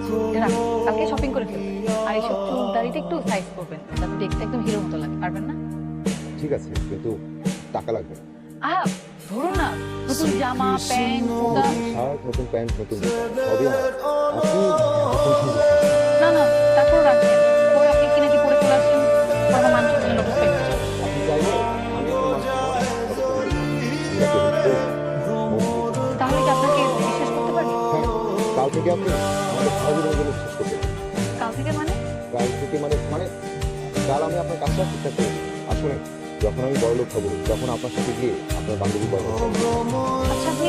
আছে, এটা রাখুন। কালকে শপিং করে ফেলবেন। আর এইসব চুল দাড়িটা একটু সাইজ করবেন, যাতে দেখতে একদম হিরোর মতো লাগে। পারবেন না? ঠিক আছে, কিন্তু টাকা লাগবে। আহ ধরুন না, নতুন জামা প্যান্ট জুতা। শার্ট, নতুন প্যান্ট, নতুন জুতা, সবই আমার। আপনি এখন কি বলছেন? না না, তারপর রাখেন। পরে আপনি কি নাকি পরে চলে আসেন, পরে মানুষের জন্য লোক পেয়ে যাবে। আপনি চাইলে আমি আপনার মাঝে তাহলে কি আপনাকে বিশ্বাস করতে পারি? হ্যাঁ, কাল থেকে আপনি আমাদের সারাদিনের জন্য শেষ করতে পারেন। কাল থেকে মানে? কাল থেকে মানে মানে কাল আমি আপনার কাজটা ঠিকঠাক করে দেবো। আসলে যখন আমি বড় লোক হবো, তখন আপনার সাথে গিয়ে আপনার বান্ধবী বড় লোক হবে। আচ্ছা, আপনি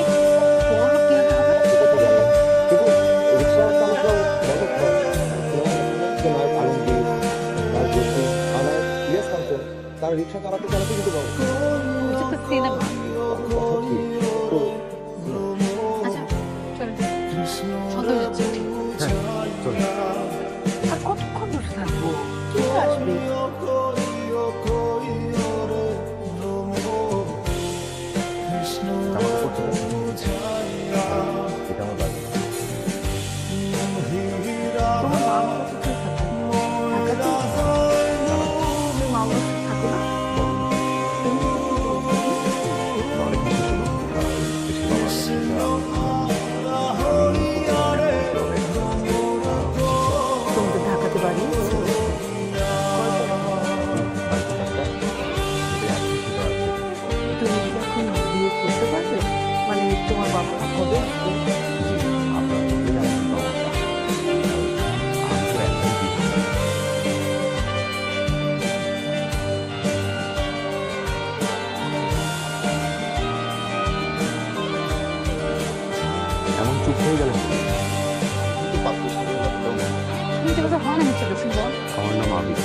বড় লোক কিভাবে হবেন? সেটা তো জানি না। কিন্তু রিক্সা চালকরাও বড় লোক হয়। নায়ক আলমগীর, নায়ক জসিম, আর নায়ক ইলিয়াস কাঞ্চন, তারা রিক্সা চালাতে চালাতে কিন্তু বড় লোক। এটা তো সিনেমা। কথা ঠিক, তো আচ্ছা চলেন, সন্ধ্যা হয়ে যাচ্ছে। হ্যাঁ, চলুন। আর কতক্ষণ বসে থাকবো? কি আসবে? আমার উপর চলে আসুন। এটা আমার বাড়ি। তোমার মা বাবা কোথায় থাকে? ঢাকাতে? তুমি মা বাবার সাথে থাকো না? তুমি তো অনেক কিছু ছিল। বেশি তোমাদের ঢাকাতে বাড়ি? তুমি যখন বিয়ে করতে পারবে, মানে তোমার বাবা কবে আসবে? এমন চুপ হয়ে গেলেন? তুমি তো কথা হয় না মিস্টার রসুন বল। আমার নাম আবির।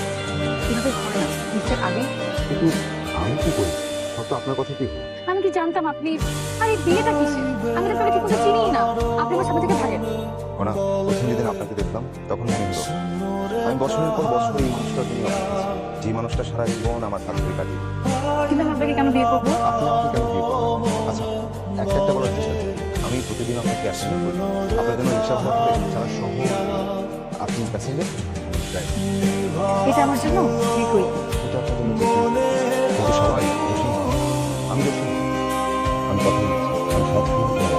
এভাবে হয় না মিস্টার আগে। কিন্তু আমি কি করি? সব তো আপনার কথা কি? আমি কি জানতাম আপনি, আরে বিয়েটা কিসে? আমি তো আপনাকে ঠিক মতো চিনিই না। আপনি আমার সাথে থেকে থাকেন। ওনা প্রথম যেদিন আপনাকে দেখলাম তখন মনে হলো আমি বছরের পর বছর এই মানুষটার জন্য অপেক্ষা করছি। যে মানুষটা সারা জীবন আমার হাত ধরে কাটিয়ে দিল। কিন্তু আমি আপনাকে কেন বিয়ে করবো? আপনি আমাকে কেন বিয়ে করবেন? আচ্ছা, একটা একটা বলার চেষ্টা করি। আমি প্রতিদিন আপনাকে অ্যাটেন্ড করি। আপনার জন্য রিক্সা ভাড়া করে যারা সহ আপনি প্যাসেঞ্জার, এটা আমার জন্য ঠিক হই। এটা আপনার জন্য কিন্তু সবাই দোষী নয়। আমি দোষী নই। আমি কথা বলছি, আমি সব সময় তোমার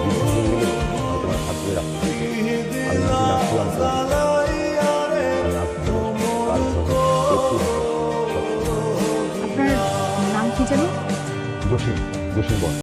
বৃদ্ধ হয়ে গেলে আমি তোমার হাত ধরে রাখতে পারি। আমি নিজে না ছিলাম তো আমি আসবো, কাল হবে, একটু হবে, সব। আপনার নাম কি জানি? দোষী, দোষী বল।